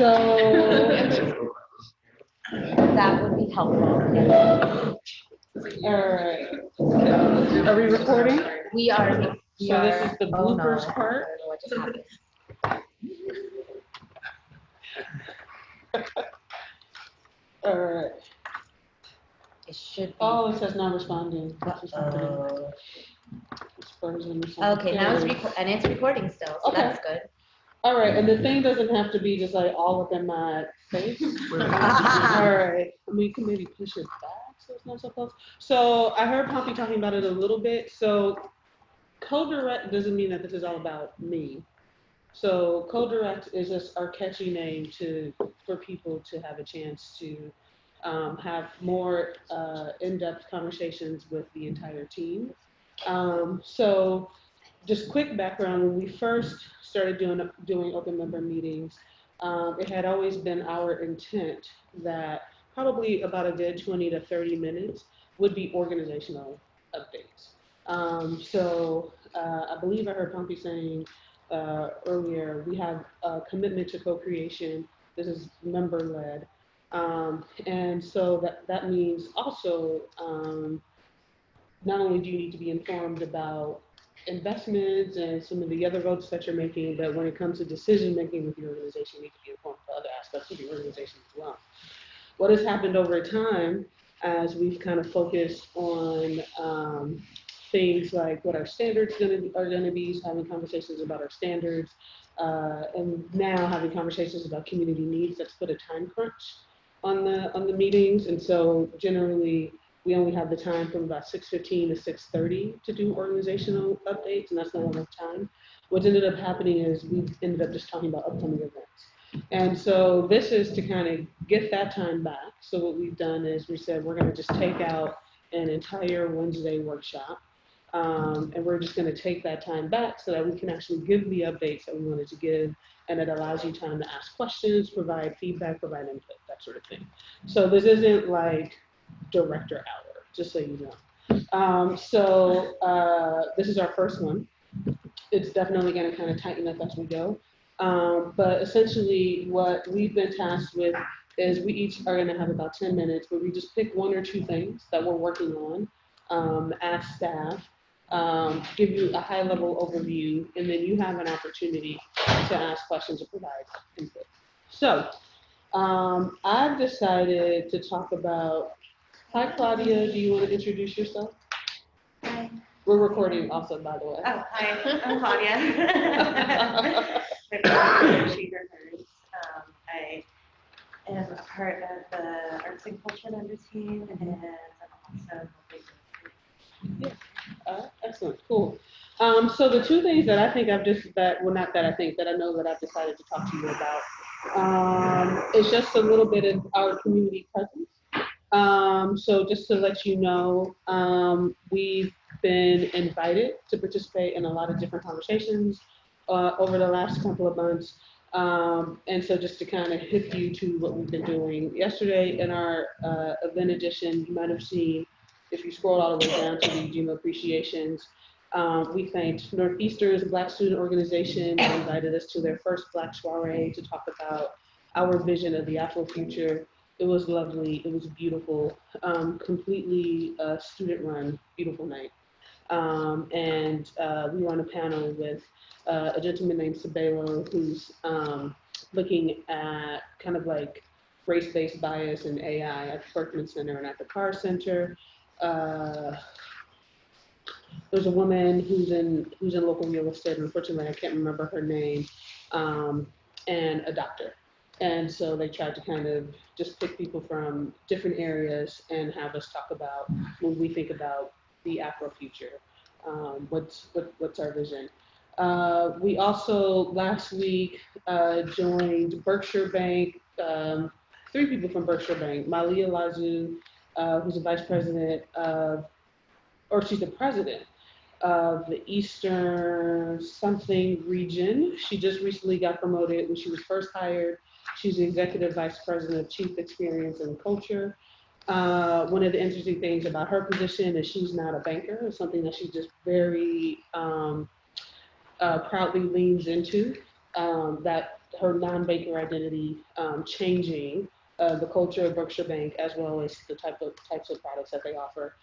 So that would be helpful. All right. Are we recording? We are. So this is the bloopers no. part. I don't know what just happened. All right. It should be. Oh, it says not responding. What's happening? Okay, now it's recording still, so Okay. that's good. All right, and the thing doesn't have to be just like all up in my face. All right, we can maybe push it back so it's not so close. So I heard Pampi talking about it a little bit. So co-direct doesn't mean that this is all about me. So co-direct is just our catchy name for people to have a chance to have more in-depth conversations with the entire team. So just quick background, when we first started doing open member meetings, it had always been our intent that probably about a good 20 to 30 minutes would be organizational updates. I believe I heard Pompey saying earlier, we have a commitment to co-creation. This is member-led. And so that means also, not only do you need to be informed about investments and some of the other votes that you're making, but when it comes to decision making with your organization, you need to be informed of other aspects of your organization as well. What has happened over time as we've kind of focused on things like what our standards are going to be, so having conversations about our standards, and now having conversations about community needs. That's put a time crunch on the meetings, and so generally we only have the time from about 6:15 to 6:30 to do organizational updates, and that's not enough time. What's ended up happening is we ended up just talking about upcoming events. And so this is to kind of get that time back. So what we've done is we said we're going to just take out an entire Wednesday workshop. And we're just going to take that time back so that we can actually give the updates that we wanted to give. And it allows you time to ask questions, provide feedback, provide input, that sort of thing. So this isn't like director hour, just so you know. This is our first one. It's definitely going to kind of tighten up as we go. But essentially what we've been tasked with is we each are going to have about 10 minutes where we just pick one or two things that we're working on, ask staff, give you a high level overview, and then you have an opportunity to ask questions or provide input. So I've decided to talk about, hi Claudia, do you want to introduce yourself? Hi. We're recording also, by the way. Oh, hi, I'm Claudia. She refers. I am a part of the Arts and Culture Member team, and I'm also Excellent, cool. So the two things that I think that I know that I've decided to talk to you about is just a little bit of our community presence. So just to let you know, we've been invited to participate in a lot of different conversations over the last couple of months. And so just to kind of hip you to what we've been doing. Yesterday in our event edition, you might have seen, if you scroll all the way down to the GMO appreciations, we thanked Northeastern's Black Student Organization that invited us to their first Black soiree to talk about our vision of the Afro future. It was lovely, it was beautiful, completely student run, beautiful night. And we were on a panel with a gentleman named Sabelo, who's looking at kind of like race-based bias and AI at the Berkman Center and at the Carr Center. There's a woman who's in local real estate. Unfortunately, I can't remember her name, and a doctor. And so they tried to kind of just pick people from different areas and have us talk about, when we think about the Afro future, what's our vision. We also last week joined Berkshire Bank, 3 people from Berkshire Bank, Malia Lazu, who's a vice president she's the president of the Eastern something region. She just recently got promoted when she was first hired. She's the executive vice president of Chief Experience and Culture. One of the interesting things about her position is she's not a banker. It's something that she just very proudly leans into. That her non-banker identity, changing the culture of Berkshire Bank as well as the types of products that they offer.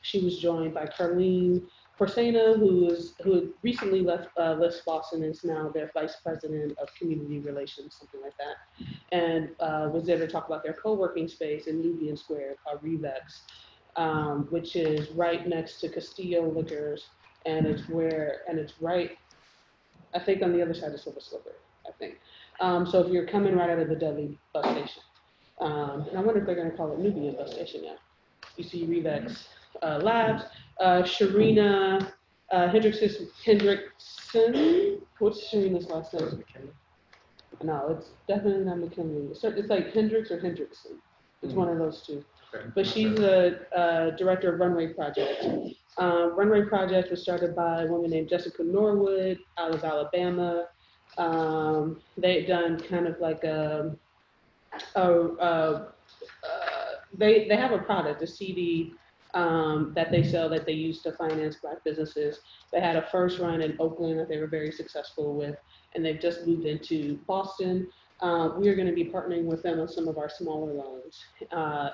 She was joined by Carlene Corsena, who had recently left Boston and is now their vice president of community relations, something like that, and was there to talk about their co-working space in Nubian Square called Revex, which is right next to Castillo Liquors, and it's right, I think, on the other side of Silver Slipper, I think. So if you're coming right out of the Dudley bus station, and I wonder if they're going to call it Nubian bus station now. You see Revex Labs, Sharina Hendrickson. What's Sharina's last name? No, it's definitely not McKinley. It's like Hendricks or Hendrickson. It's one of those two. Okay. But she's the director of Runway Project. Runway Project was started by a woman named Jessica Norwood out of Alabama. They've done kind of like they have a product, a CD that they sell that they use to finance Black businesses. They had a first run in Oakland that they were very successful with, and they've just moved into Boston. We are going to be partnering with them on some of our smaller loans.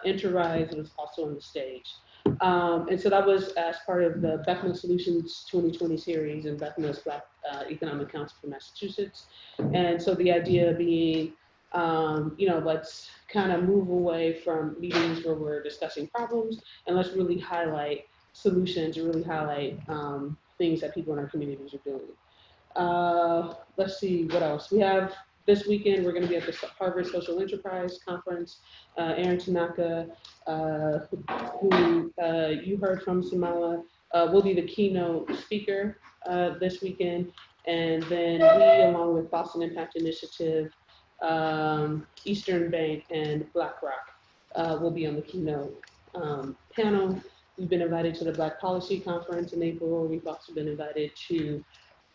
Enterprise was also on the stage. And so that was as part of the Beckman Solutions 2020 series and Beckman's Black Economic Council for Massachusetts. And so the idea being, let's kind of move away from meetings where we're discussing problems and let's really highlight solutions and really highlight things that people in our communities are doing. Let's see what else. We have this weekend, we're going to be at the Harvard Social Enterprise Conference. Aaron Tanaka, who you heard from, Samala, will be the keynote speaker this weekend. And then we, along with Boston Impact Initiative, Eastern Bank, and BlackRock will be on the keynote panel. We've been invited to the Black Policy Conference in April. We've also been invited to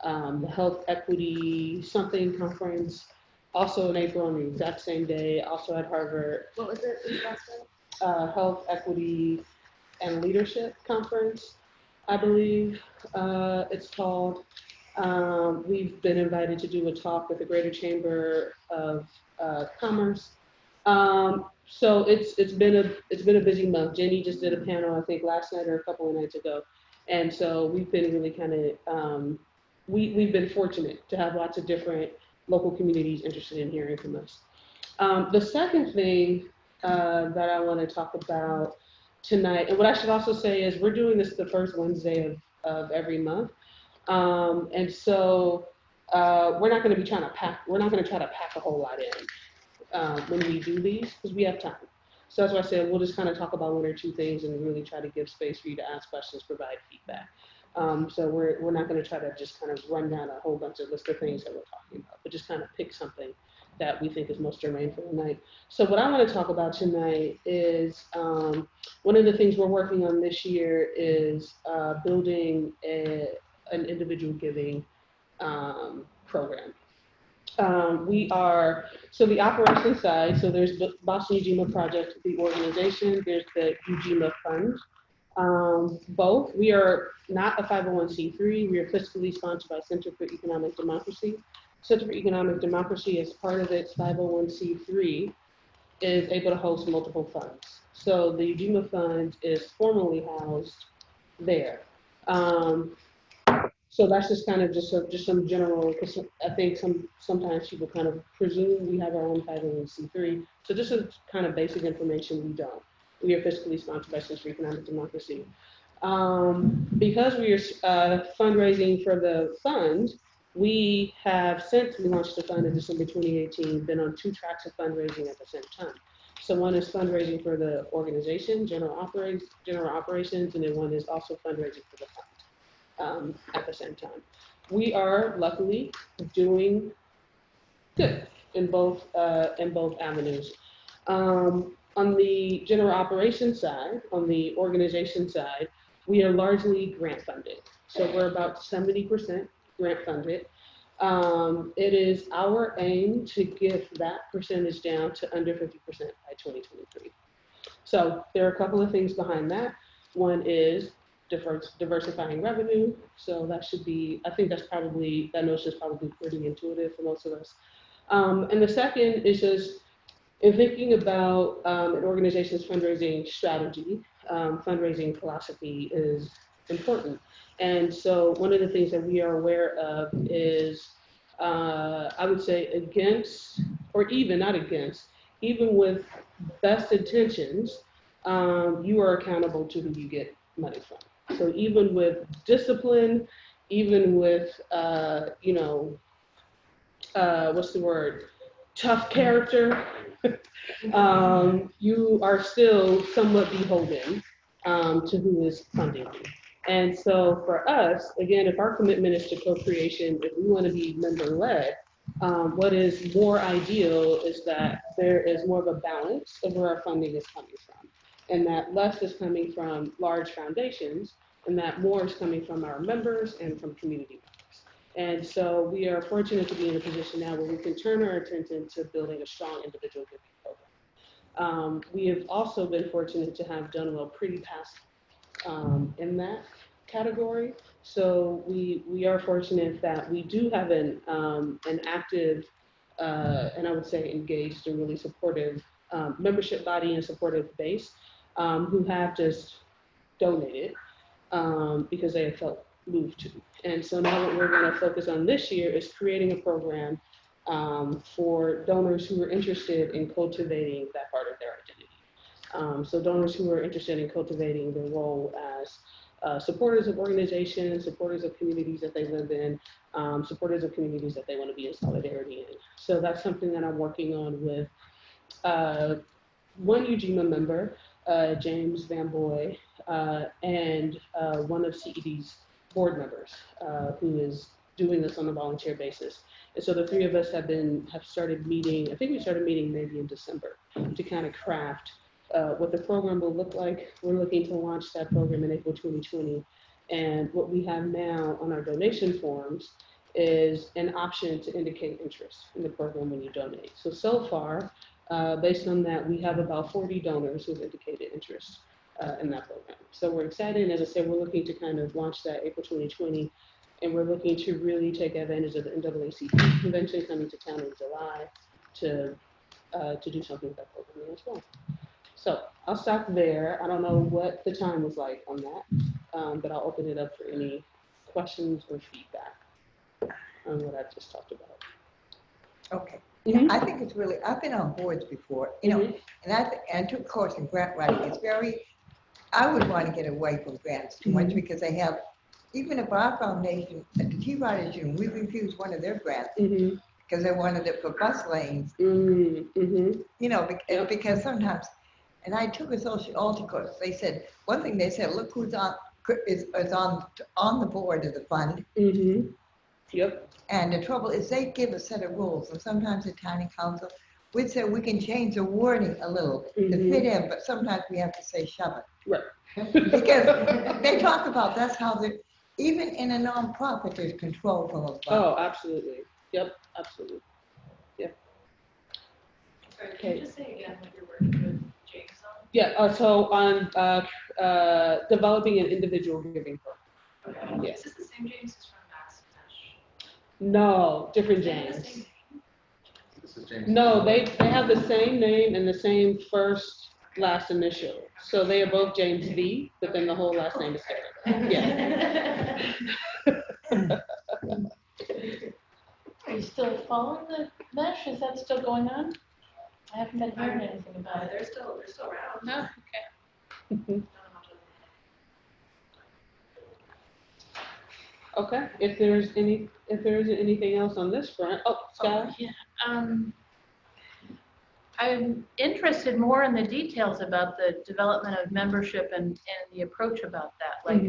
the Health Equity Something Conference, also in April on the exact same day, also at Harvard. What was it last time? Health Equity and Leadership Conference, I believe it's called. We've been invited to do a talk with the Greater Chamber of Commerce. So it's been a busy month. Jenny just did a panel, I think last night or a couple of nights ago, and so we've been really kind of we've been fortunate to have lots of different local communities interested in hearing from us. The second thing that I want to talk about tonight, and what I should also say is we're doing this the first Wednesday of every month. And so we're not going to try to pack a whole lot in when we do these, because we have time. So that's why I said we'll just kind of talk about one or two things and really try to give space for you to ask questions, provide feedback. So we're not going to try to just kind of run down a whole bunch of list of things that we're talking about, but just kind of pick something that we think is most germane for the night. So what I want to talk about tonight is one of the things we're working on this year is building an individual giving program. So the operation side, so there's the Boston Ujima Project, the organization, there's the Ujima Fund. Both, we are not a 501c3, we are fiscally sponsored by Center for Economic Democracy. Center for Economic Democracy, as part of its 501c3, is able to host multiple funds. So the Ujima Fund is formally housed there. So that's just kind of just some general, because I think sometimes people kind of presume we have our own 501c3. So this is kind of basic information. We don't. We are fiscally sponsored by Center for Economic Democracy. Because we are fundraising for the fund, we have, since we launched the fund in December 2018, been on 2 tracks of fundraising at the same time. So one is fundraising for the organization, general operations, and then one is also fundraising for the fund at the same time. We are luckily doing good in both avenues. On the general operations side, on the organization side, we are largely grant funded. So we're about 70% grant funded. It is our aim to get that percentage down to under 50% by 2023. So there are a couple of things behind that. One is diversifying revenue. So that should be, I think that notion is probably pretty intuitive for most of us. And the second is just in thinking about an organization's fundraising strategy, fundraising philosophy is important. And so one of the things that we are aware of is, I would say against, or even not against, even with best intentions, you are accountable to who you get money from. So even with discipline, even with, what's the word? Tough character, you are still somewhat beholden to who is funding you. And so for us, again, if our commitment is to co-creation, if we want to be member-led, what is more ideal is that there is more of a balance of where our funding is coming from, and that less is coming from large foundations, and that more is coming from our members and from community members. And so we are fortunate to be in a position now where we can turn our attention to building a strong individual giving program. We have also been fortunate to have done well pretty past in that category. So we are fortunate that we do have an active and I would say engaged and really supportive membership body and supportive base who have just donated because they have felt moved to. And so now what we're going to focus on this year is creating a program for donors who are interested in cultivating that part of their identity. So donors who are interested in cultivating their role as supporters of organizations, supporters of communities that they live in, supporters of communities that they want to be in solidarity in. So that's something that I'm working on with one UGMA member, James Van Boy, and one of CED's board members who is doing this on a volunteer basis. And so the three of us have started meeting, I think we started meeting maybe in December to kind of craft what the program will look like. We're looking to launch that program in April 2020. And what we have now on our donation forms is an option to indicate interest in the program when you donate. So far, based on that, we have about 40 donors who've indicated interest in that program. So we're excited, and as I said, we're looking to kind of launch that April 2020, and we're looking to really take advantage of the NAACP convention coming to town in July to do something with that program as well. So I'll stop there. I don't know what the time was like on that, but I'll open it up for any questions or feedback on what I just talked about. Okay. Mm-hmm. I think it's really, I've been on boards before, you know, and I took a course in grant writing. It's very, I would want to get away from grants too much because they have, even if our foundation, at the Tea Writers Union, we refused one of their grants because they wanted it for bus lanes, you know, because sometimes, and I took a sociology course, they said, one thing they said, look who's is on the board of the fund. Yep. And the trouble is they give a set of rules, and sometimes the county council would say we can change the wording a little to fit in, but sometimes we have to say shove it. Right. Because they talk about that's how they're, even in a nonprofit, there's control from above. Oh, absolutely. Yep, absolutely. Yep. Sorry, can you just say again what you're working with James on? Yeah, so on developing an individual giving program. Okay. Yes. Is this the same James as from Max Mesh? No, different James. This is James. No, they have the same name and the same first last initial. So they are both James V, but then the whole last name is different. Yeah. Are you still following the mesh? Is that still going on? I haven't been hearing anything about it. They're still around. No, okay. Okay, if there isn't anything else on this front, Scott? Oh, yeah. I'm interested more in the details about the development of membership and the approach about that. Like,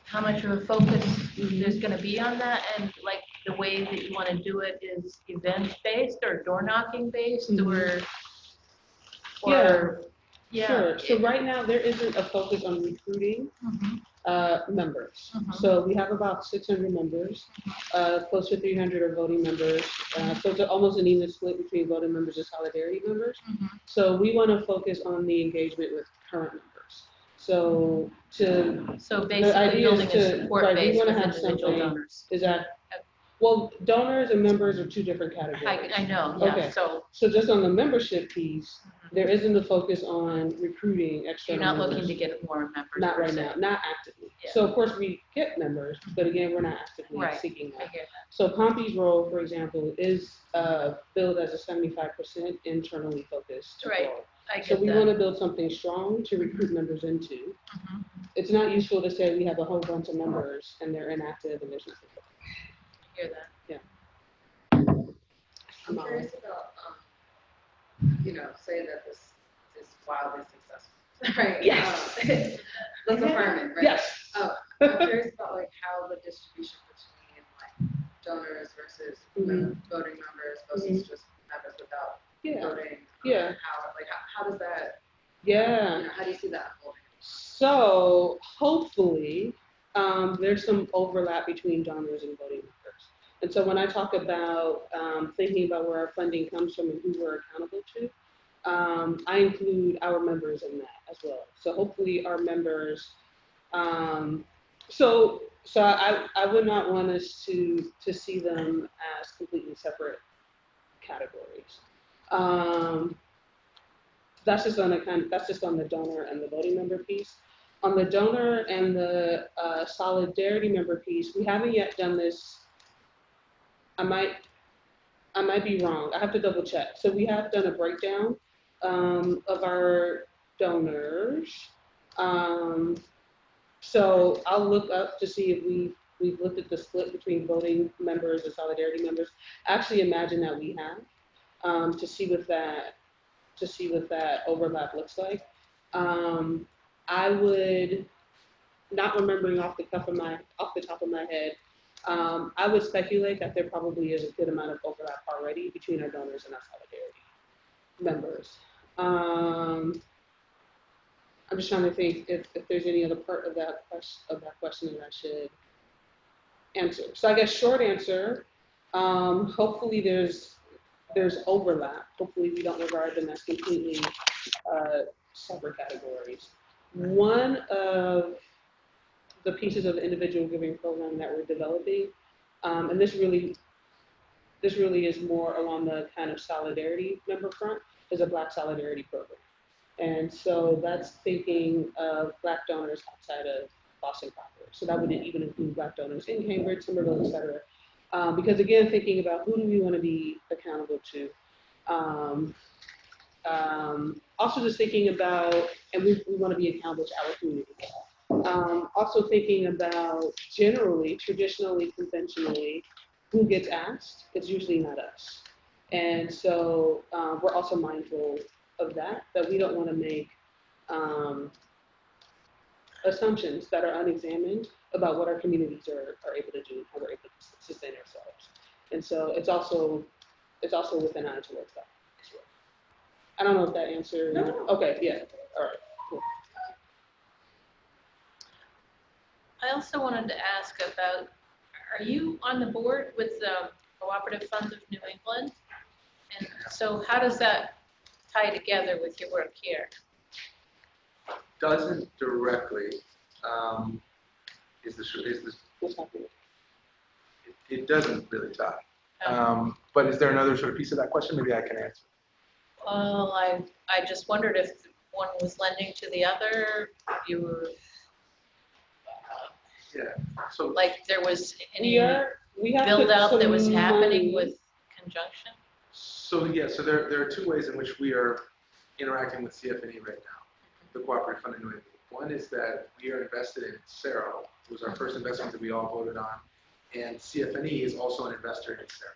how much of a focus there's going to be on that, and like the way that you want to do it is event-based or door-knocking based, or yeah. Sure. So right now there isn't a focus on recruiting members. So we have about 600 members, close to 300 are voting members. So it's almost an even split between voting members and solidarity members. So we want to focus on the engagement with current members. So So the basically idea is building a to, support right, we base wanna with have individual something, donors. is that, well, donors and members are two different categories. I know, yeah, Okay. so So just on the membership piece, there isn't a focus on recruiting you're external not members. looking to get more members. Not per right se. now, not actively. Yeah. So of course we get members, but again, we're not actively Right. seeking I that. hear So Pampi's role, for example, is billed as a 75% internally focused Right. role. that, I So get we that. want to build something strong to recruit members into. Mhm. It's not useful to say we have a whole bunch of members and they're inactive and there's nothing. I hear that. I'm curious about, say that this is wildly successful, right? Yes. Let's affirm it, right? Yes. I'm curious about like how the distribution between like donors versus voting members versus just members without Yeah. voting. Yeah. How does that, Yeah. how do you see that unfolding? So hopefully, there's some overlap between donors and voting members. And so when I talk about thinking about where our funding comes from and who we're accountable to, I include our members in that as well. So hopefully our members, so I would not want us to see them as completely separate categories. That's just on the donor and the voting member piece. On the donor and the solidarity member piece, we haven't yet done this. I might be wrong. I have to double check. So we have done a breakdown of our donors. So I'll look up to see if we've looked at the split between voting members and solidarity members. I actually imagine that we have to see what that overlap looks like. I would, not remembering off the top of my head, I would speculate that there probably is a good amount of overlap already between our donors and our solidarity members. I'm just trying to think if there's any other part of that question that I should answer. So I guess short answer, hopefully there's overlap. Hopefully we don't regard them as completely separate categories. One of the pieces of the individual giving program that we're developing, and this really is more along the kind of solidarity member front, is a Black solidarity program. And so that's thinking of Black donors outside of Boston proper. So that would even include Black donors in Cambridge, Somerville, et cetera. Because again, thinking about who do we want to be accountable to. Also just thinking about, and we want to be accountable to our community. Also thinking about generally, traditionally, conventionally, who gets asked, it's usually not us. And so we're also mindful of that we don't want to make assumptions that are unexamined about what our communities are able to do, how we're able to sustain ourselves. And so it's also with an eye towards that as well. I don't know if that answered. No. Okay, yeah, all right, cool. I also wanted to ask about, are you on the board with the Cooperative Funds of New England? And so how does that tie together with your work here? Doesn't directly. What's happening? It doesn't really tie. But is there another sort of piece of that question? Maybe I can answer. Well, I just wondered if one was lending to the other, if you were, Yeah. So like there was any We have build put out that was some happening money. with conjunction? So there are two ways in which we are interacting with CFNE right now, the Cooperative Fund of New England. One is that we are invested in Cerro. It was our first investment that we all voted on, and CFNE is also an investor in Cerro.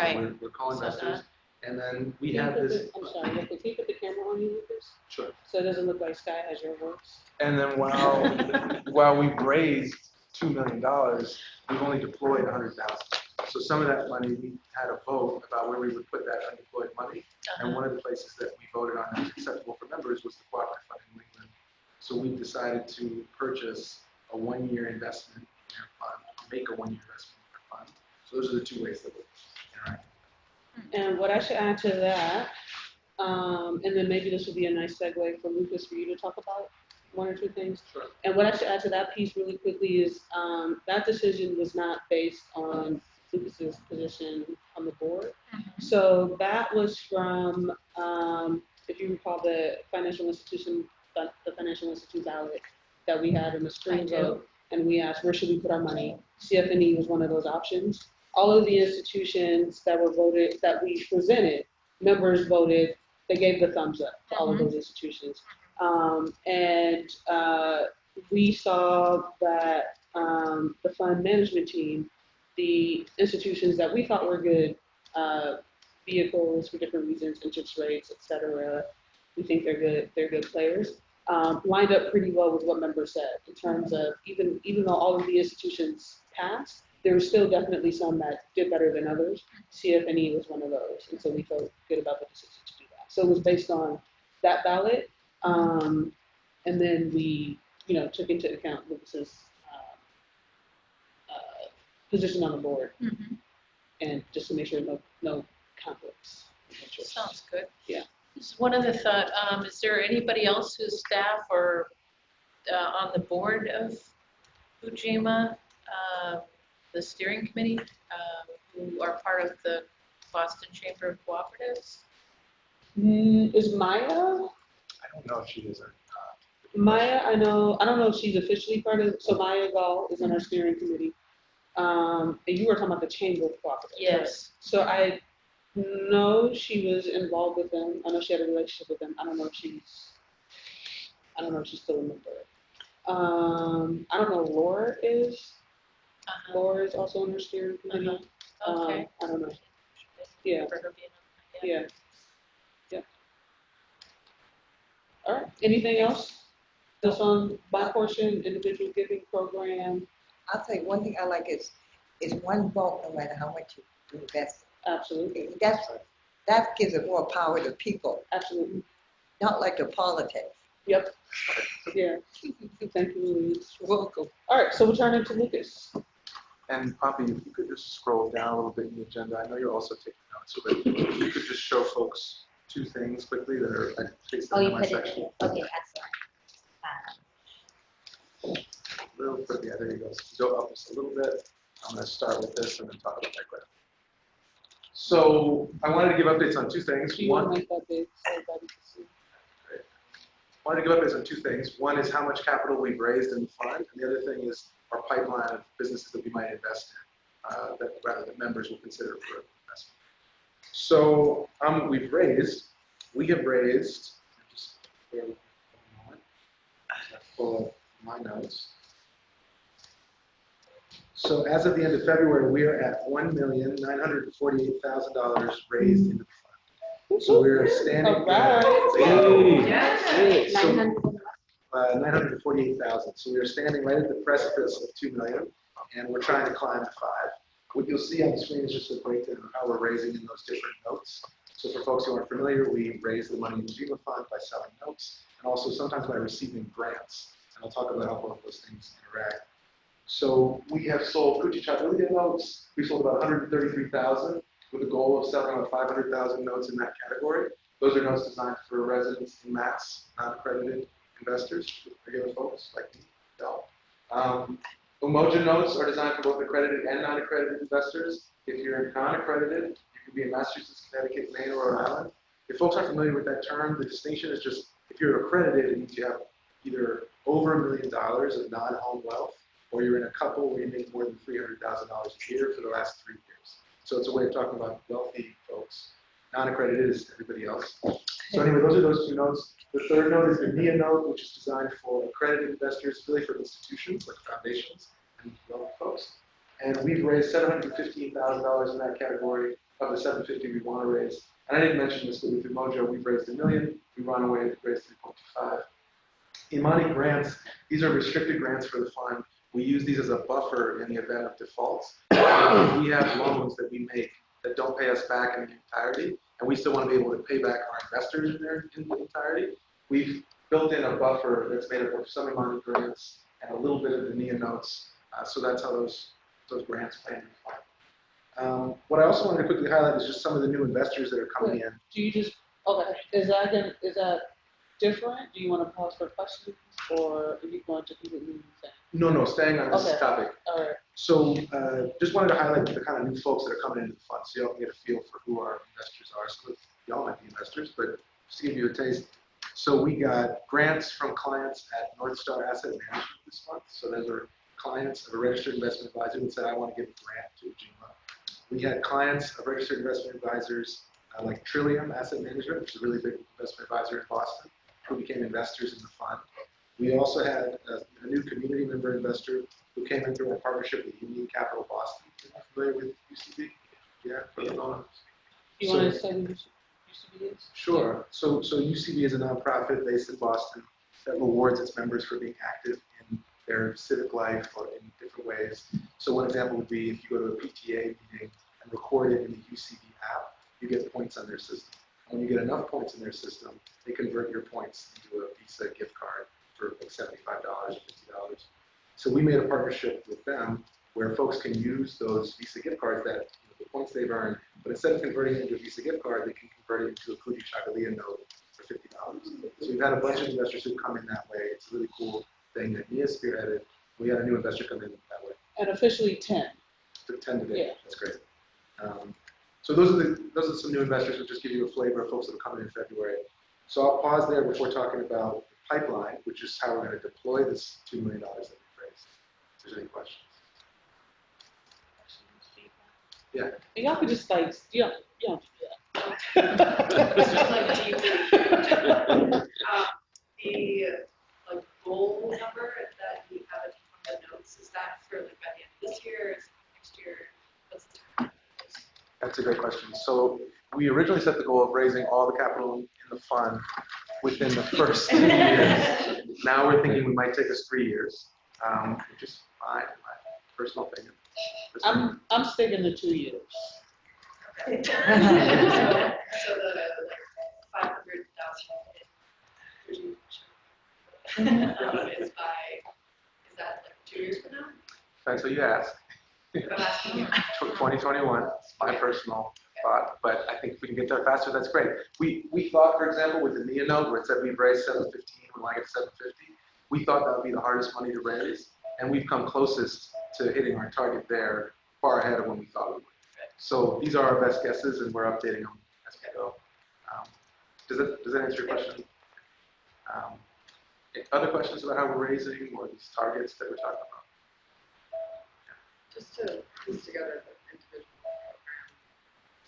Right. So we're co-investors, and then we Can have you put this. I'm sorry, can you put the camera on you, Lucas? Sure. So it doesn't look like Sky has your voice. And then while we've raised $2 million, we've only deployed $100,000. So some of that money, we had a vote about where we would put that undeployed money. And one of the places that we voted on that was acceptable for members was the Cooperative Fund in New England. So we decided to purchase a one-year investment in their fund, make a one-year investment in their fund. So those are the two ways that we interact. And what I should add to that, and then maybe this would be a nice segue for Lucas for you to talk about, one or two things? Sure. And what I should add to that piece really quickly is that decision was not based on Lucas's position on the board. So that was from, if you recall, the financial institution ballot that we had in the I spring do. vote, and we asked where should we put our money. CFNE was one of those options. All of the institutions that were voted, that we presented, members voted, they gave the thumbs up to all of those institutions. And we saw that the fund management team, the institutions that we thought were good vehicles for different reasons, interest rates, et cetera, we think they're good players, lined up pretty well with what members said in terms of even though all of the institutions passed, there were still definitely some that did better than others. CFNE was one of those, and so we felt good about the decision to do that. So it was based on that ballot, and then we, took into account Lucas's position on the board, and just to make sure no conflicts of interest. Sounds good. Yeah. Just one other thought, is there anybody else who's staff or on the board of Ujima, the steering committee, who are part of the Boston Chamber of Cooperatives? Is Maya? I don't know if she is or not. Maya, I don't know if she's officially part of, so Maya Gall is on our steering committee. And you were talking about the Chamber of Cooperatives. Yes. So I know she was involved with them. I know she had a relationship with them. I don't know if she's still a member. I don't know if Laura is. Laura is also on the steering committee. Okay. I don't know. Yeah. For her being on that, Yeah. All right. Anything else? Just on my portion, individual giving program. I'll tell you, one thing I like is one vote, no matter how much you invest. Absolutely. That gives it more power to people, Absolutely. not like the politics. Yep. Yeah. Thank you, Louise. Welcome. All right. So we'll turn into Lucas. And Pampi, if you could just scroll down a little bit in the agenda, I know you're also taking notes, so that if you could just show folks two things quickly that are based Oh, on you my put it section. in, okay, excellent. Little bit, yeah, there you go. So go up just a little bit. I'm going to start with this and then talk about that graph. So I wanted to give updates on two things. Do you want to make that big so everybody can see? Great. I wanted to give updates on two things. One is how much capital we've raised in the fund, and the other thing is our pipeline of businesses that we might invest in, that members will consider for investment. So we have raised, just bear with me for a moment, I pull up my notes. So as of the end of February, we are at $1,948,000 raised into the fund. So we're standing All right. at so, 948,000. So we are standing right at the precipice of 2 million, and we're trying to climb to 5. What you'll see on the screen is just a breakdown of how we're raising in those different notes. So for folks who aren't familiar, we raise the money in the Ujima Fund by selling notes, and also sometimes by receiving grants. And I'll talk about how both those things interact. So we have sold Kuchichabilia notes. We sold about 133,000 with a goal of selling about 500,000 notes in that category. Those are notes designed for residents in Mass, non-accredited investors, regular folks like me. So, Umoja notes are designed for both accredited and non-accredited investors. If you're non-accredited, you can be in Massachusetts, Connecticut, Maine, or Rhode Island. If folks aren't familiar with that term, the distinction is just if you're accredited, it means you have either over $1 million of non-home wealth, or you're in a couple where you make more than $300,000 a year for the last 3 years. So it's a way of talking about wealthy folks. Non-accredited is everybody else. So anyway, those are those two notes. The third note is the NIA note, which is designed for accredited investors, really for institutions like foundations and wealthy folks. And we've raised $715,000 in that category of the $750 we want to raise. And I didn't mention this, but with Umoja, we've raised $1 million. We run away and raised 3.25. Imani grants, these are restricted grants for the fund. We use these as a buffer in the event of defaults. We have loans that we make that don't pay us back in the entirety, and we still want to be able to pay back our investors in the entirety. We've built in a buffer that's made up of some Imani grants and a little bit of the NIA notes, so that's how those grants play in the fund. What I also wanted to quickly highlight is just some of the new investors that are coming in. Do you just, okay, is that different? Do you want to pause for questions, or are you going to completely move that? No, staying on this Okay. topic. All right. So just wanted to highlight the kind of new folks that are coming into the fund, so y'all can get a feel for who our investors are. Some of y'all might be investors, but just to give you a taste. So we got grants from clients at North Star Asset Management this month. So those are clients of a registered investment advisor that said, I want to give a grant to Ujima. We had clients of registered investment advisors like Trillium Asset Management, which is a really big investment advisor in Boston, who became investors in the fund. We also had a new community member investor who came in through our partnership with Union Capital Boston. Are you familiar with UCB? Yeah, for the loans. You want to say what UCB is? Sure. So UCB is a nonprofit based in Boston that rewards its members for being active in their civic life or in different ways. So one example would be if you go to a PTA meeting and record it in the UCB app, you get points on their system. When you get enough points in their system, they convert your points into a Visa gift card for like $75 or $50. So we made a partnership with them where folks can use those Visa gift cards that the points they've earned, but instead of converting it into a Visa gift card, they can convert it into a Kudi Chagalia note for $50. So we've had a bunch of investors who come in that way. It's a really cool thing that Nia spearheaded. We had a new investor come in that way. And officially 10. The 10 today. Yeah. That's great. So those are some new investors who just give you a flavor of folks that are coming in February. So I'll pause there before talking about the pipeline, which is how we're going to deploy this $2 million that we've raised. If there's any questions. Yeah. And y'all could just like, you don't do This is like that. the like goal number that you have it on the notes, is that for like by the end of this year, is it next year? What's the time? That's a great question. So we originally set the goal of raising all the capital in the fund within the first 2 years. Now we're thinking we might take us 3 years, which is fine, my personal opinion. I'm sticking to 2 years. Okay. So the like 500,000 is that like 2 years from now? That's what you asked. I'm asking you. 2021, my personal thought, but I think if we can get there faster, that's great. We thought, for example, with the Nia note where it said we've raised 715, we want to get to 750, we thought that would be the hardest money to raise, and we've come closest to hitting our target there far ahead of when we thought we would. So these are our best guesses, and we're updating them as we go. Does that answer your question? Other questions about how we're raising or these targets that we're talking about? Just to piece together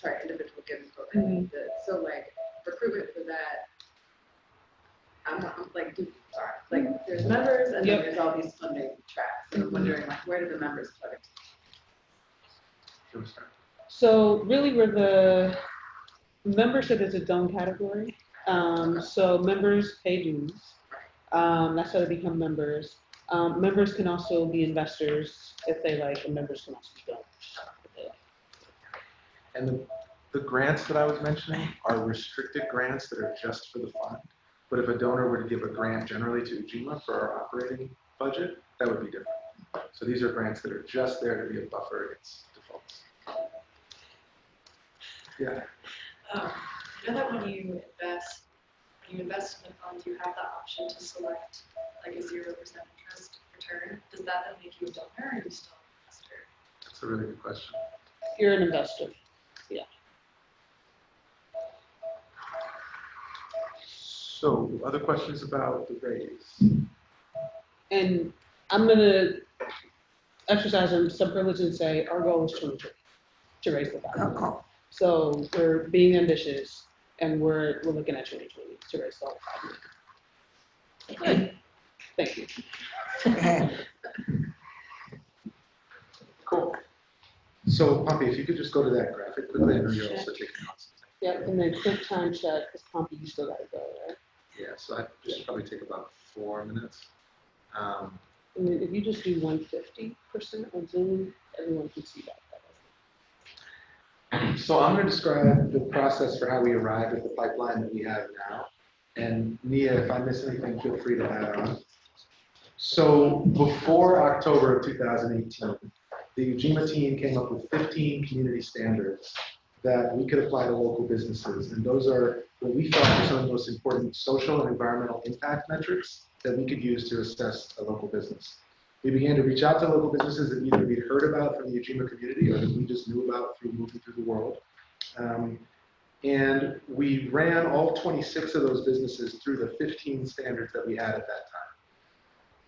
the individual giving program. So like recruitment for that, like there's members and then there's all these funding tracks. And I'm wondering like where do the members plug into? So really where the membership is its own category. So members pay dues. That's how they become members. Members can also be investors if they like, and members can also be donors if they like. And the grants that I was mentioning are restricted grants that are just for the fund. But if a donor were to give a grant generally to Ujima for our operating budget, that would be different. So these are grants that are just there to be a buffer against defaults. Yeah. I know that when you invest in the funds, you have the option to select like a 0% interest return. Does that then make you a donor, or are you still an investor? That's a really good question. You're an investor. Yeah. So, other questions about the raise? And I'm gonna exercise some privilege and say our goal is 2020 to raise the value. So we're being ambitious, and we're looking at 2020 to raise the whole $5 million. Thank you. Cool. So, Pampi, if you could just go to that graphic quickly, I know you're also taking notes. Yep, and then quick time check, because Pampi, you still gotta go, right? Yeah, so this should probably take about 4 minutes. And then if you just do 150% on Zoom, everyone can see that. So I'm going to describe the process for how we arrived at the pipeline that we have now. And Nia, if I miss anything, feel free to add on. So before October of 2018, the Ujima team came up with 15 community standards that we could apply to local businesses. And those are what we thought were some of the most important social and environmental impact metrics that we could use to assess a local business. We began to reach out to local businesses that either we'd heard about from the Ujima community or that we just knew about through moving through the world. And we ran all 26 of those businesses through the 15 standards that we had at that time.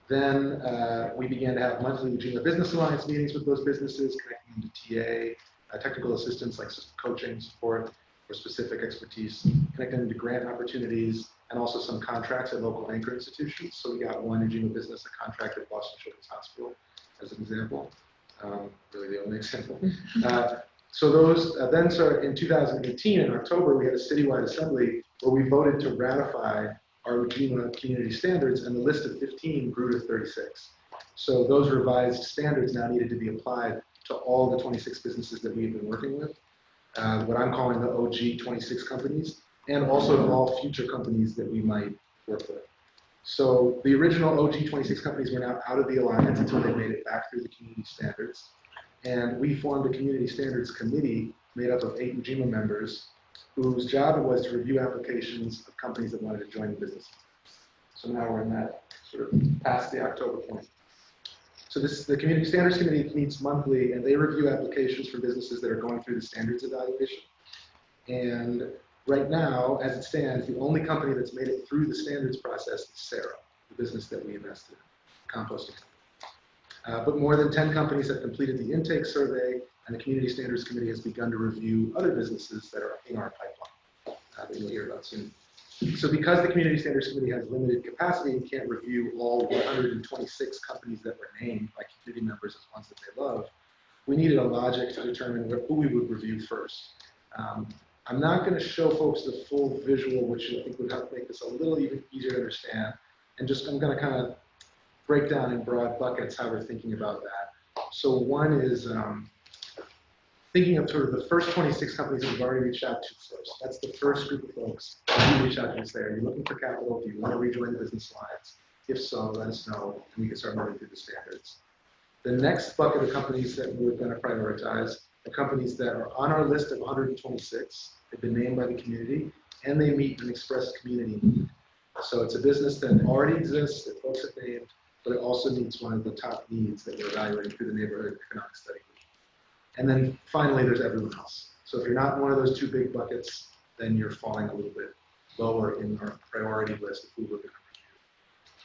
Then we began to have monthly Ujima Business Alliance meetings with those businesses, connecting them to TA, technical assistance like coaching, support, or specific expertise, connecting them to grant opportunities, and also some contracts at local anchor institutions. So we got one Ujima business, a contract at Boston Children's Hospital, as an example, really the only example. So those then started in 2018, in October, we had a citywide assembly where we voted to ratify our Ujima community standards, and the list of 15 grew to 36. So those revised standards now needed to be applied to all the 26 businesses that we've been working with, what I'm calling the OG 26 companies, and also to all future companies that we might work with. So the original OG 26 companies were now out of the alliance until they made it back through the community standards. And we formed a community standards committee made up of 8 Ujima members whose job it was to review applications of companies that wanted to join the business. So now we're in that sort of past the October point. So the Community Standards Committee meets monthly, and they review applications for businesses that are going through the standards evaluation. And right now, as it stands, the only company that's made it through the standards process is Sarah, the business that we invested in, composting company. But more than 10 companies have completed the intake survey, and the Community Standards Committee has begun to review other businesses that are in our pipeline that you'll hear about soon. So because the Community Standards Committee has limited capacity and can't review all 126 companies that were named by community members as ones that they love, we needed a logic to determine who we would review first. I'm not going to show folks the full visual, which I think would help make this a little even easier to understand. And I'm going to kind of break down in broad buckets how we're thinking about that. So one is thinking of sort of the first 26 companies that we've already reached out to first. That's the first group of folks that we reach out to and say, are you looking for capital? Do you want to rejoin the business alliance? If so, let us know, and we can start moving through the standards. The next bucket of companies that we're going to prioritize are companies that are on our list of 126. They've been named by the community, and they meet an expressed community need. So it's a business that already exists, that folks have named, but it also meets one of the top needs that we're evaluating through the neighborhood economic study. And then finally, there's everyone else. So if you're not in one of those 2 big buckets, then you're falling a little bit lower in our priority list of who we're going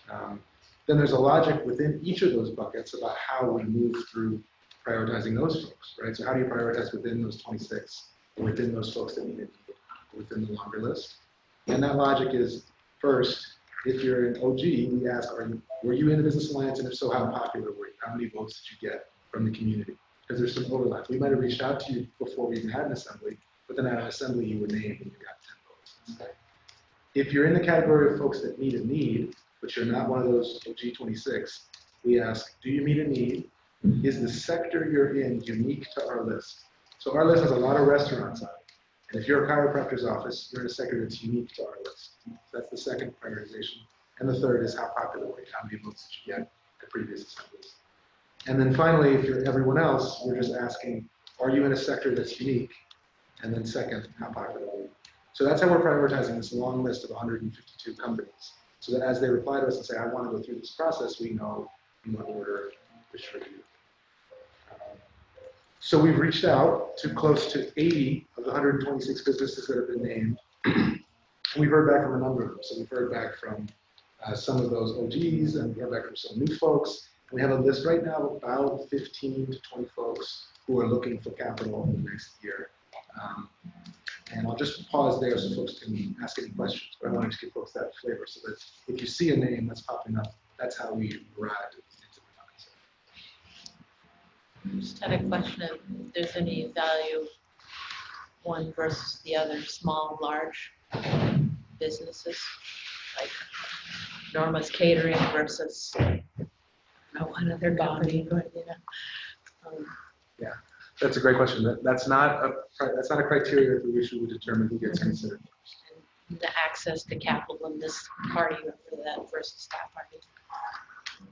to review. Then there's a logic within each of those buckets about how we move through prioritizing those folks, right? So how do you prioritize within those 26, or within those folks that need it, within the longer list? And that logic is, first, if you're an OG, we ask, were you in the Business Alliance, and if so, how popular were you? How many votes did you get from the community? Because there's some overlap. We might have reached out to you before we even had an assembly, but then at an assembly you were named and you got 10 votes. If you're in the category of folks that meet a need, but you're not one of those OG 26, we ask, do you meet a need? Is the sector you're in unique to our list? So our list has a lot of restaurants on it. And if you're a chiropractor's office, you're in a sector that's unique to our list. That's the second prioritization. And the third is how popular were you? How many votes did you get at previous assemblies? And then finally, if you're everyone else, we're just asking, are you in a sector that's unique? And then second, how popular are you? So that's how we're prioritizing this long list of 152 companies. So that as they reply to us and say, I want to go through this process, we know in what order we should review. So we've reached out to close to 80 of the 126 businesses that have been named. We've heard back from a number of them. So we've heard back from some of those OGs, and we've heard back from some new folks. We have a list right now of about 15 to 20 folks who are looking for capital in the next year. And I'll just pause there so folks can ask any questions, but I wanted to give folks that flavor so that if you see a name that's popping up, that's how we arrived into the concept. Just had a question if there's any value one versus the other, small, large businesses, like Norma's Catering versus one other company, but Yeah, that's a great question. That's not a criteria through which we would determine who gets considered. and the access to capital in this party or that versus that party.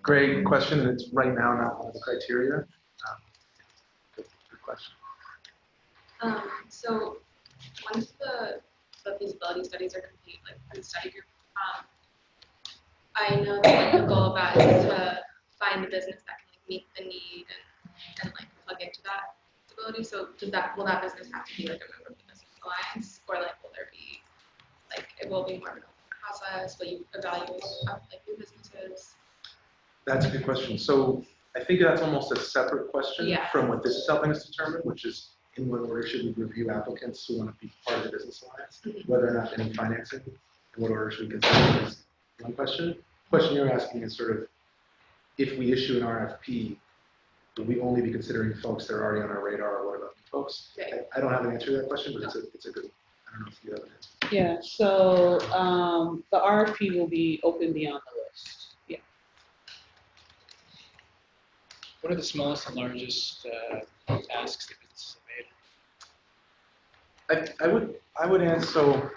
Great question, and it's right now not one of the criteria. Good question. So once the feasibility studies are complete, like for the study group, I know that like the goal of that is to find a business that can like meet the need and like plug into that feasibility. So will that business have to be like a member of the business alliance, or like will there be like it will be more of an open process? Will you evaluate like new businesses? That's a good question. So I think that's almost a separate question Yeah. from what this is helping us determine, which is in what order should we review applicants who want to be part of the business alliance, whether or not they need financing, and what order should we consider is one question. The question you're asking is sort of, if we issue an RFP, will we only be considering folks that are already on our radar, or what about new folks? Right. I don't have an answer to that question, but it's a good one. I don't know if you have an answer. Yeah, so the RFP will be open beyond the list. Yeah. What are the smallest and largest tasks that businesses have made? I would answer, so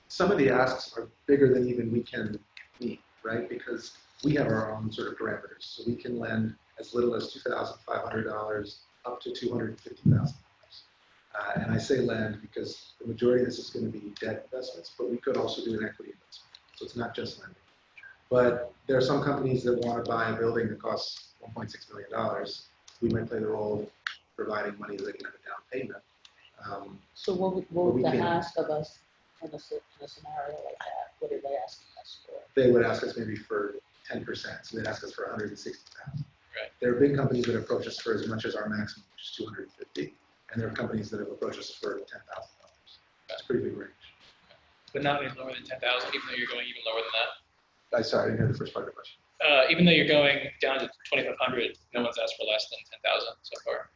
some of the asks are bigger than even we can meet, right? Because we have our own sort of parameters. So we can lend as little as $2,500 up to $250,000. And I say lend because the majority of this is going to be debt investments, but we could also do an equity investment. So it's not just lending. But there are some companies that want to buy a building that costs $1.6 million. We might play the role of providing money that they can have a down payment. So what would we they can- ask of us in a scenario like that? What are they asking us for? They would ask us maybe for 10%. So they'd ask us for $160,000. Right. There are big companies that approach us for as much as our maximum, which is $250,000. And there are companies that have approached us for $10,000. That's a pretty big range. But not any lower than 10,000, even though you're going even lower than that. Sorry, I didn't hear the first part of the question. Even though you're going down to 2,500, no one's asked for less than 10,000 so far.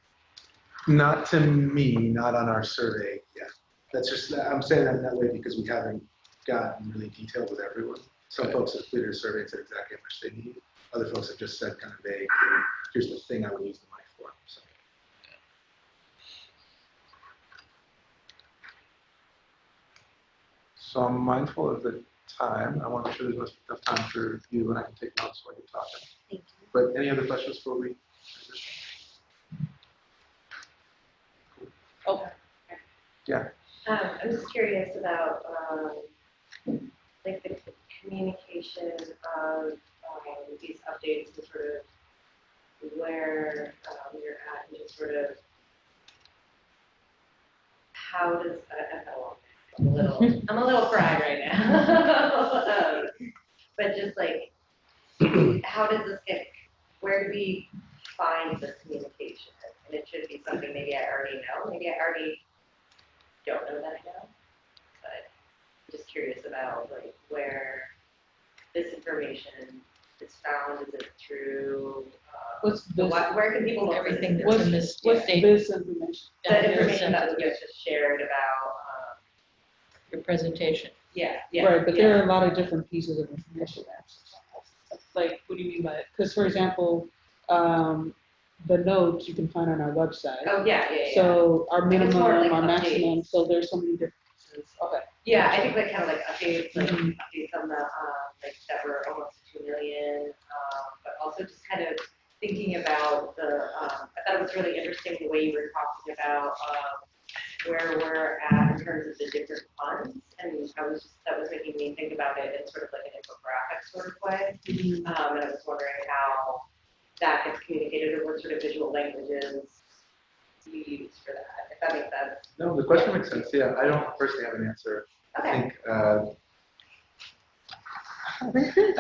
Not to me, not on our survey yet. That's just, I'm saying that in that way because we haven't gotten really detailed with everyone. Some folks have completed a survey and said exactly how much they need. Other folks have just said kind of vague, here's the thing I would use the money for. So I'm mindful of the time. I want to make sure there's enough time for you and I can take notes while you're talking. Thank you. But any other questions before we transition? Oh, Yeah. I'm just curious about like the communication of these updates and sort of where you're at and just sort of how does I'm a little fried right now. But just like how does this get, where do we find this communication? And it should be something maybe I already know, maybe I already don't know that I know, but I'm just curious about like where this information is found, is it true? what's this? Where can people look for Everything this that's What's in this what's state, this information? The information that was just shared about, your presentation. yeah, yeah. Right, but yeah. there are a lot of different pieces of information. Like, what do you mean by it? Because, for example, the notes you can find on our website. Oh, yeah, yeah, yeah. So our Like it's minimum, more like our maximum, updates. so there's so many different pieces. Okay. Yeah, I think like kind of like updates, like Mhm. updates on the, like that were almost 2 million, but also just kind of thinking about the, I thought it was really interesting the way you were talking about, where we're at in terms of the different funds, and that was making me think about it in sort of like an infographic sort of way, and I was wondering how that gets communicated, or what sort of visual languages you use for that, if that makes sense. No, the question makes sense. Yeah, I don't personally have an answer. Okay. I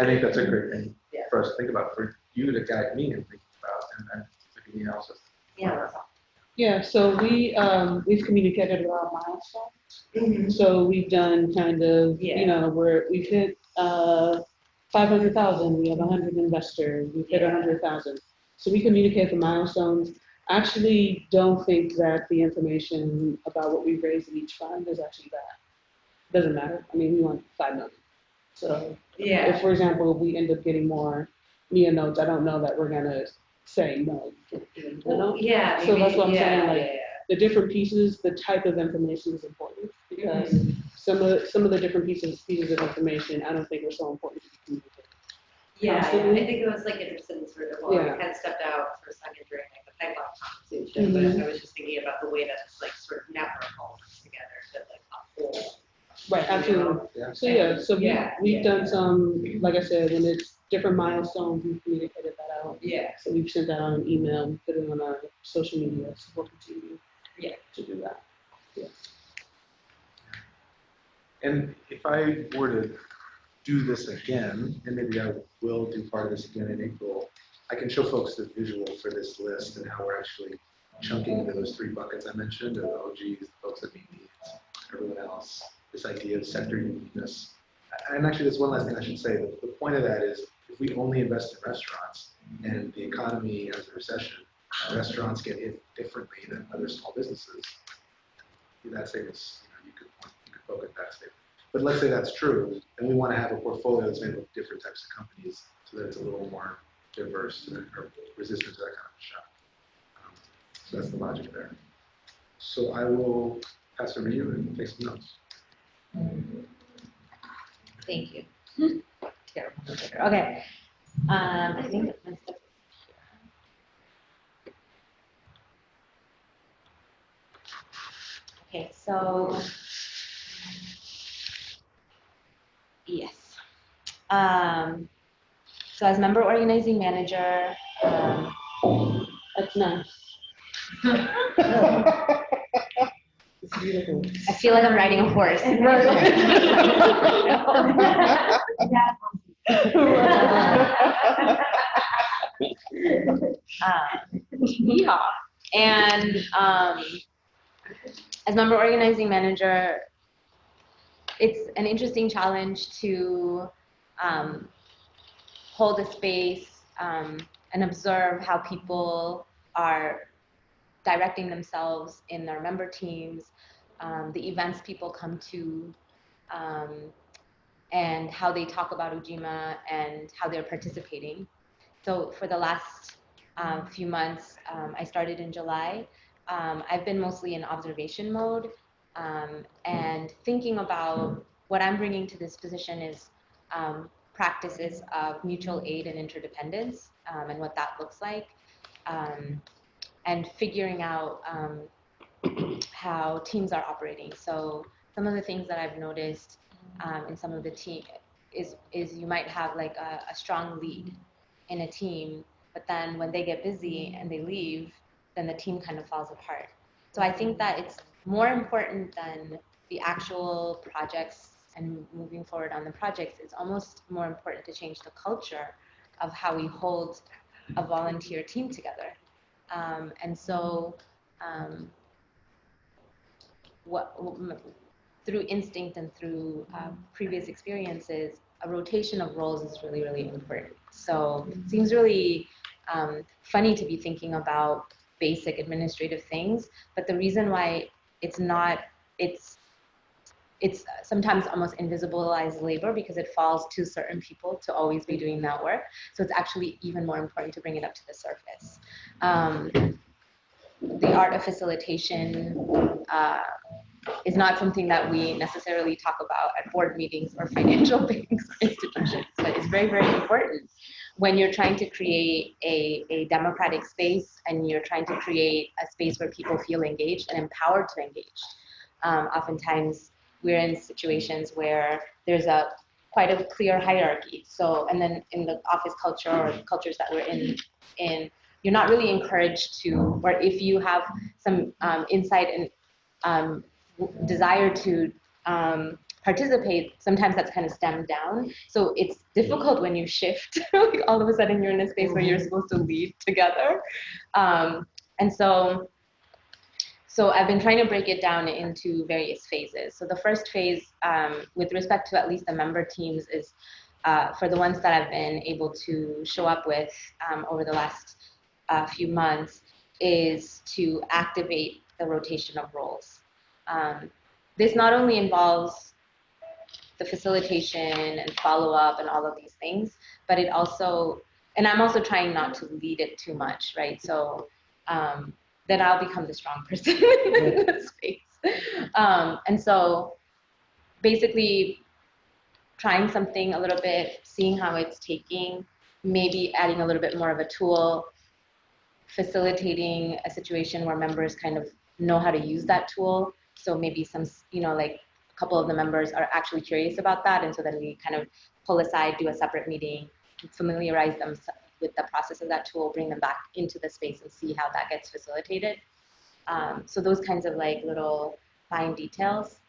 think that's a great thing Yeah. for us to think about, for you to guide me and think about, and to be the analysis. Yeah, that's all. Yeah, so we've communicated our milestones. Mm-hmm. So we've done kind of, Yeah. you know, where we've hit 500,000, we have 100 investors, we've hit Yeah. 100,000. So we communicate the milestones. I actually don't think that the information about what we've raised in each fund is actually that. Doesn't matter. I mean, we want 5 million. So Yeah. if, for example, we end up getting more NIA notes, I don't know that we're gonna say no. You know? Yeah. So that's what I'm maybe, saying, like, yeah. the different pieces, the type of information is important because some of the different pieces of information, I don't think are so important to be communicated. Yeah, Constantly. I think it was like interesting sort of, well, Yeah. we kind of stepped out for a second during like the pipeline conversation, but I was just thinking about the way that it's like sort of network all comes together to like a whole. Right, absolutely. Yeah. So yeah, so we've Yeah. done some, like I said, when it's different milestones, we've communicated that out. Yeah. So we've sent that out an email, we put it on our social media, so we'll continue to do that. Yeah. And if I were to do this again, and maybe I will do part of this again in April, I can show folks the visual for this list and how we're actually chunking into those 3 buckets I mentioned, of the OGs, the folks that meet needs, everyone else, this idea of sector uniqueness. And actually, there's one last thing I should say. The point of that is, if we only invest in restaurants and the economy has a recession, restaurants get hit differently than other small businesses. That statement's, you could poke at that statement. But let's say that's true, and we want to have a portfolio that's made up of different types of companies so that it's a little more diverse or resistant to that kind of shock. So that's the logic there. So I will pass it over to you and take some notes. Thank you. Terrible. Okay. I think my stuff is here. Okay, so yes. So as member organizing manager, That's nice. It's beautiful. I feel like I'm riding a horse. Yeah. And as member organizing manager, it's an interesting challenge to hold a space and observe how people are directing themselves in their member teams, the events people come to, and how they talk about Ujima and how they're participating. So for the last few months, I started in July. I've been mostly in observation mode and thinking about what I'm bringing to this position is practices of mutual aid and interdependence and what that looks like, and figuring out how teams are operating. So some of the things that I've noticed in some of the team is you might have like a strong lead in a team, but then when they get busy and they leave, then the team kind of falls apart. So I think that it's more important than the actual projects and moving forward on the projects. It's almost more important to change the culture of how we hold a volunteer team together. And so through instinct and through previous experiences, a rotation of roles is really, really important. So it seems really funny to be thinking about basic administrative things, but the reason why it's not, it's sometimes almost invisibilized labor because it falls to certain people to always be doing that work. So it's actually even more important to bring it up to the surface. The art of facilitation is not something that we necessarily talk about at board meetings or financial banks or institutions, but it's very, very important when you're trying to create a democratic space and you're trying to create a space where people feel engaged and empowered to engage. Oftentimes, we're in situations where there's quite a clear hierarchy. So, and then in the office culture or the cultures that we're in, you're not really encouraged to, or if you have some insight and desire to participate, sometimes that's kind of stemmed down. So it's difficult when you shift, like all of a sudden you're in a space where you're supposed to lead together. And so I've been trying to break it down into various phases. So the first phase, with respect to at least the member teams, is for the ones that I've been able to show up with over the last few months, is to activate the rotation of roles. This not only involves the facilitation and follow-up and all of these things, but it also, and I'm also trying not to lead it too much, right? So then I'll become the strong person in the space. And so basically trying something a little bit, seeing how it's taking, maybe adding a little bit more of a tool, facilitating a situation where members kind of know how to use that tool. So maybe some, like a couple of the members are actually curious about that. And so then we kind of pull aside, do a separate meeting, familiarize them with the process of that tool, bring them back into the space and see how that gets facilitated. So those kinds of like little fine details,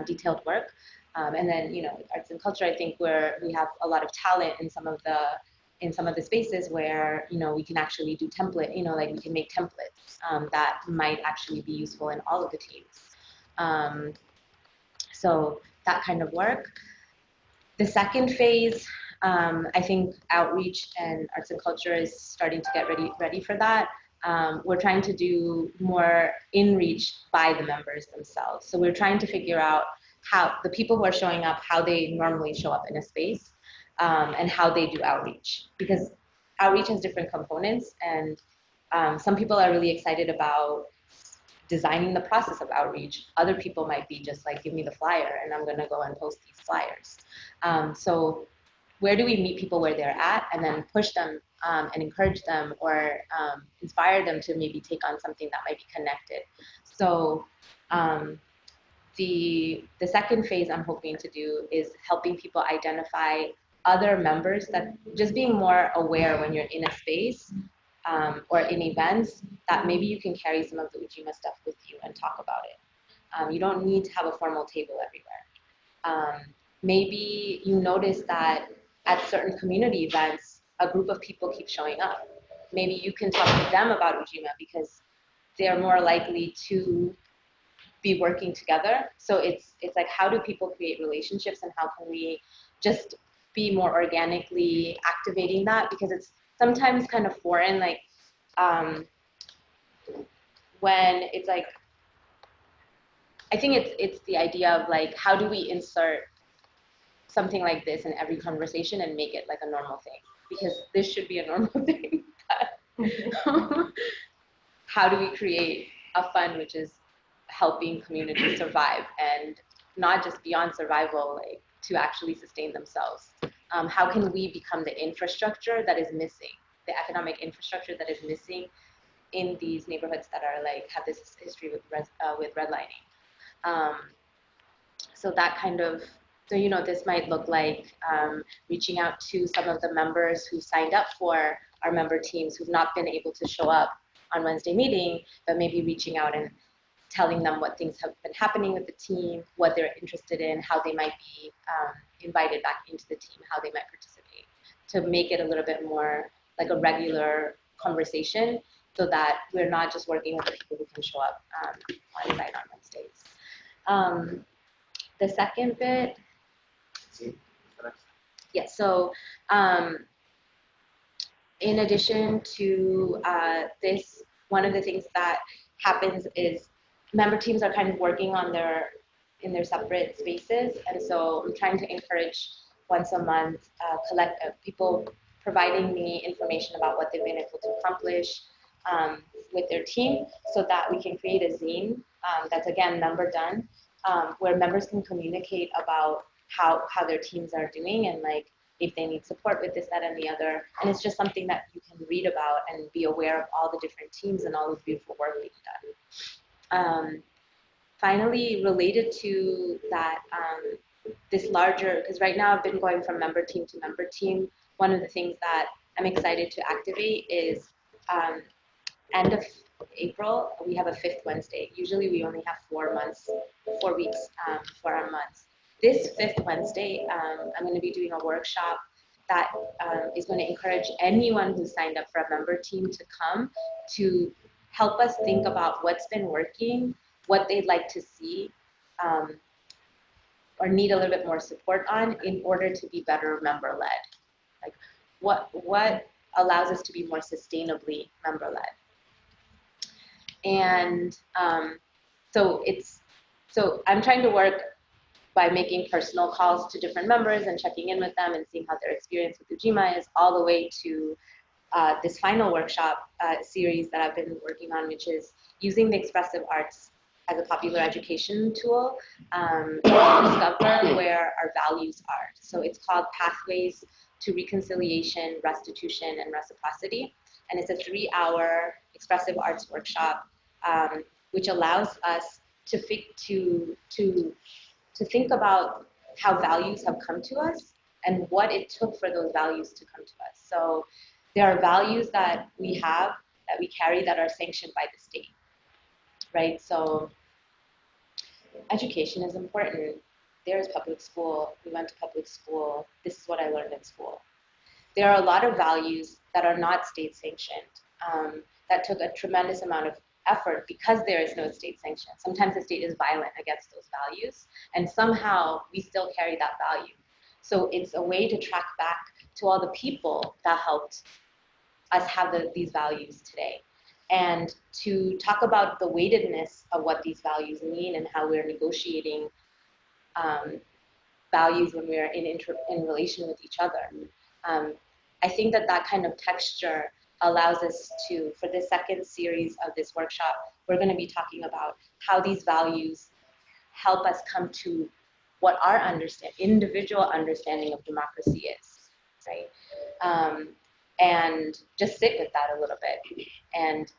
detailed work. And then, arts and culture, I think where we have a lot of talent in some of the spaces where, we can actually do template, like we can make templates that might actually be useful in all of the teams. So that kind of work. The second phase, I think outreach and arts and culture is starting to get ready for that. We're trying to do more in-reach by the members themselves. So we're trying to figure out how the people who are showing up, how they normally show up in a space, and how they do outreach. Because outreach has different components, and some people are really excited about designing the process of outreach. Other people might be just like, give me the flyer and I'm gonna go and post these flyers. So where do we meet people where they're at and then push them and encourage them or inspire them to maybe take on something that might be connected. So the second phase I'm hoping to do is helping people identify other members, that just being more aware when you're in a space or in events that maybe you can carry some of the Ujima stuff with you and talk about it. You don't need to have a formal table everywhere. Maybe you notice that at certain community events, a group of people keep showing up. Maybe you can talk to them about Ujima because they're more likely to be working together. So it's like, how do people create relationships and how can we just be more organically activating that? Because it's sometimes kind of foreign, like when it's like, I think it's the idea of like, how do we insert something like this in every conversation and make it like a normal thing? Because this should be a normal thing. How do we create a fund which is helping communities survive and not just beyond survival, like to actually sustain themselves? How can we become the infrastructure that is missing, the economic infrastructure that is missing in these neighborhoods that are like have this history with redlining? So that kind of, so this might look like reaching out to some of the members who signed up for our member teams who've not been able to show up on Wednesday meeting, but maybe reaching out and telling them what things have been happening with the team, what they're interested in, how they might be invited back into the team, how they might participate, to make it a little bit more like a regular conversation so that we're not just working with the people who can show up on site on Wednesdays. The second bit, so in addition to this, one of the things that happens is member teams are kind of working on in their separate spaces, and so I'm trying to encourage once a month people providing me information about what they've been able to accomplish with their team, so that we can create a zine that's again member done, where members can communicate about how their teams are doing and like if they need support with this, that, and the other. And it's just something that you can read about and be aware of all the different teams and all the beautiful work being done. Finally, related to that, this larger, because right now I've been going from member team to member team, one of the things that I'm excited to activate is end of April, we have a 5th Wednesday. Usually we only have 4 weeks for our months. This 5th Wednesday, I'm going to be doing a workshop that is going to encourage anyone who signed up for a member team to come to help us think about what's been working, what they'd like to see, or need a little bit more support on in order to be better member-led. Like what allows us to be more sustainably member-led. And so I'm trying to work by making personal calls to different members and checking in with them and seeing how their experience with Ujima is, all the way to this final workshop series that I've been working on, which is using the expressive arts as a popular education tool to discover where our values are. So it's called Pathways to Reconciliation, Restitution, and Reciprocity. and it's a 3-hour expressive arts workshop, which allows us to think about how values have come to us and what it took for those values to come to us. So there are values that we have, that we carry, that are sanctioned by the state, right? So education is important. There's public school. We went to public school. This is what I learned in school. There are a lot of values that are not state sanctioned, that took a tremendous amount of effort because there is no state sanction. Sometimes the state is violent against those values, and somehow we still carry that value. So it's a way to track back to all the people that helped us have these values today, and to talk about the weightedness of what these values mean and how we're negotiating values when we're in relation with each other. I think that kind of texture allows us to, for the second series of this workshop, we're going to be talking about how these values help us come to what our individual understanding of democracy is, right? And just sit with that a little bit, and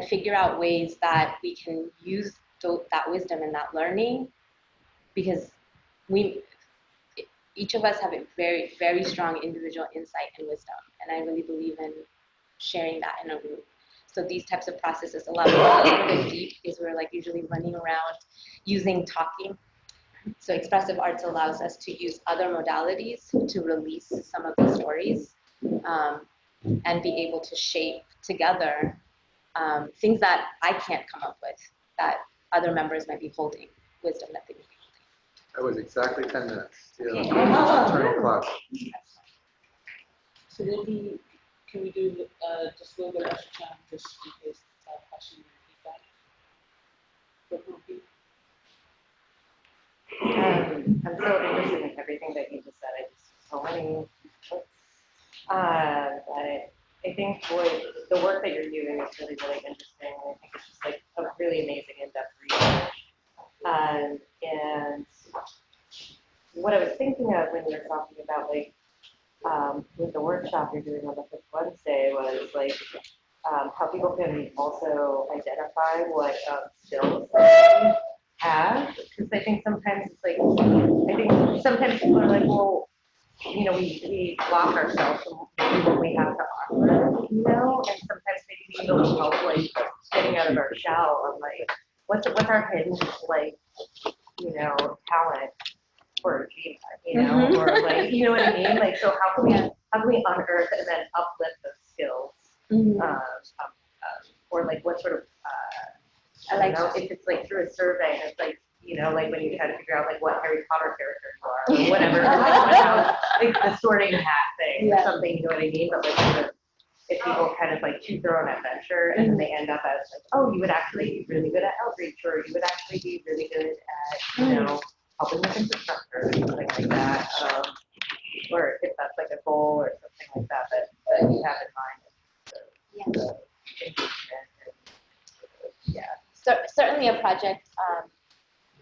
figure out ways that we can use that wisdom and that learning, because each of us have a very, very strong individual insight and wisdom, and I really believe in sharing that in a group. So these types of processes allow us to go deep, because we're like usually running around using talking. So expressive arts allows us to use other modalities to release some of the stories, and be able to shape together things that I can't come up with, that other members might be holding, wisdom that they may be That was exactly 10 minutes. Yeah. Okay. Turning clock. So maybe, can we do just a little bit of extra time, just in case it's a question or feedback? I'm so interested in everything that you just said. I just so many. But I think the work that you're doing is really, really interesting. I think it's just like a really amazing in-depth research. And what I was thinking of when you were talking about like with the workshop you're doing on the fifth Wednesday was like how people can also identify what skills they have. Because I think sometimes it's like, I think sometimes people are like, well, you know, we block ourselves from maybe what we have to offer, you know, and sometimes maybe we need a little help like getting out of our shell and like, what's our hidden like, you know, talent for you know, or like, you know what I mean? Like, so how can we unearth and then uplift those skills? Or like what sort of, I don't know, if it's like through a survey and it's like, you know, like when you try to figure out like what Harry Potter character you are or whatever, like the sorting hat thing or something, you know what I mean? But like if people kind of like choose their own adventure and then they end up as like, oh, you would actually be really good at outreach, or you would actually be really good at, you know, helping with infrastructure or something like that. Or if that's like a goal or something like that that you have in mind. Yeah. So certainly a project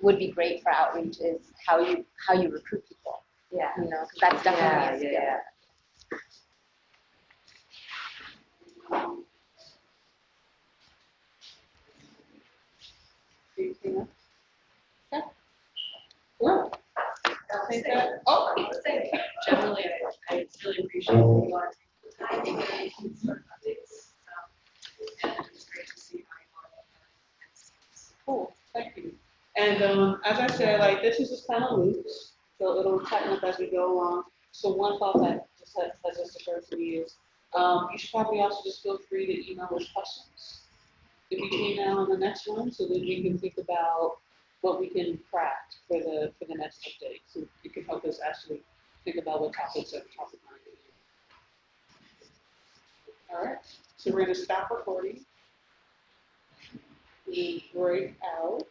would be great for outreach is how you recruit people. Yeah. You know, because that's definitely a skill. Yeah. Anything else? Yeah. Well, I'll take that. Oh, Generally, I really appreciate you are taking the time to get sort of updates. And it's great to see how you are. cool. Thank you. And as I said, like this is just kind of loose, so it'll tighten up as we go along. So one thought that just occurred to me is you should probably also just feel free to email us questions in between now and the next one, so that we can think about what we can craft for the next update. So it can help us actually think about what topics are top of mind. All right. So we're going to stop recording. We break out.